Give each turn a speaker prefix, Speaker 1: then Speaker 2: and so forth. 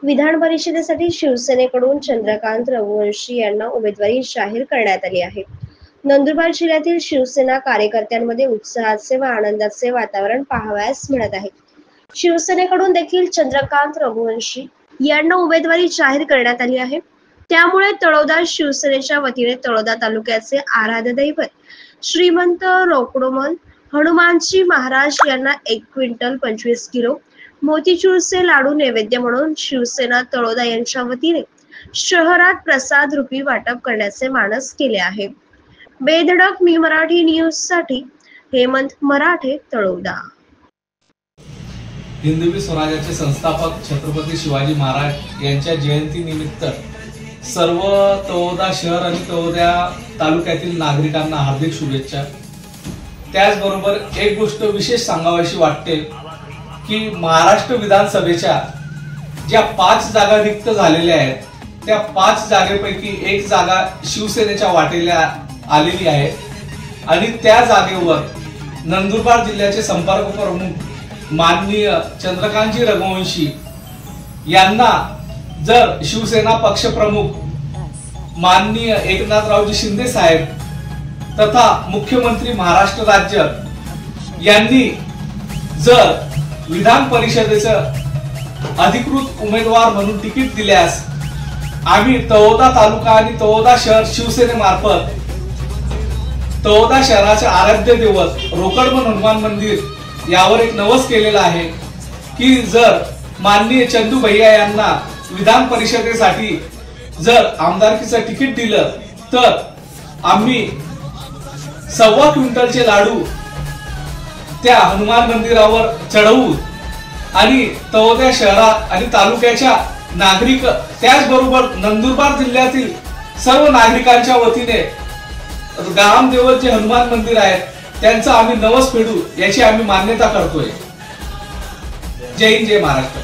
Speaker 1: विधान परिषदेसाठी शिवसेनेकडून चंद्रकांत रघुवंशी यांना उमेदवारी जाहीर करण्यात आली आहे। नंदुरबार जिल्ह्यातील शिवसेना कार्यकर्त्यांमध्ये उत्साहाचे व आनंदाचे वातावरण पाहावयास मिळत आहे। शिवसेनेकडून देखील चंद्रकांत रघुवंशी यांना उमेदवारी जाहीर करण्यात आली आहे। त्यामुळे तळोदा शिवसेनेच्या वतीने तळोदा तालुक्याचे आराध्य दैवत श्रीमंत रोकडोमल हनुमानजी महाराज यांना 1 क्विंटल 25 किलो मोतीचूरचे लाडू नैवेद्य म्हणून शिवसेना तळोदा यांच्या वतीने शहरात प्रसाद रूपी वाटप करण्याचे मानस केले आहे। बेधडक मी मराठी न्यूज साठी हेमंत मराठे, तळोदा।
Speaker 2: हिंदवी स्वराज्याचे संस्थापक छत्रपती शिवाजी महाराज यांच्या जयंती निमित्त सर्व तळोदा शहर आणि तळोदा तालुक्यातील नागरिकांना हार्दिक शुभेच्छा। त्याचबरोबर एक गोष्ट विशेष सांगावीशी वाटते की महाराष्ट्र विधानसभेच्या ज्या 5 जागा रिक्त झालेल्या आहेत त्या 5 जागेपैकी 1 जागा शिवसेनेच्या वाटेला आलेली आहे आणि त्या जागेवर नंदुरबार जिल्ह्याचे संपर्क प्रमुख माननीय चंद्रकांतजी रघुवंशी यांना जर शिवसेना पक्षप्रमुख माननीय एकनाथरावजी शिंदे साहेब तथा मुख्यमंत्री महाराष्ट्र राज्य यांनी जर विधान परिषदेचं अधिकृत उमेदवार म्हणून तिकीट दिल्यास आम्ही तळोदा तालुका आणि तळोदा शहर शिवसेनेमार्फत तळोदा शहराचे आराध्य दैवत रोकडमल हनुमान मंदिर यावर एक नवस केलेला आहे की जर माननीय चंदू भैया यांना विधान परिषदेसाठी जर आमदारकीचं तिकीट दिलं तर आम्ही 1.25 क्विंटलचे लाडू त्या हनुमान मंदिरावर चढवू आणि तळोदा शहरात आणि तालुक्याच्या नागरिक त्याचबरोबर नंदुरबार जिल्ह्यातील सर्व नागरिकांच्या वतीने ग्रामदेवत जे हनुमान मंदिर आहेत त्यांचा आम्ही नवस फेडू याची आम्ही मान्यता करतोय। जय हिंद, जय महाराष्ट्र।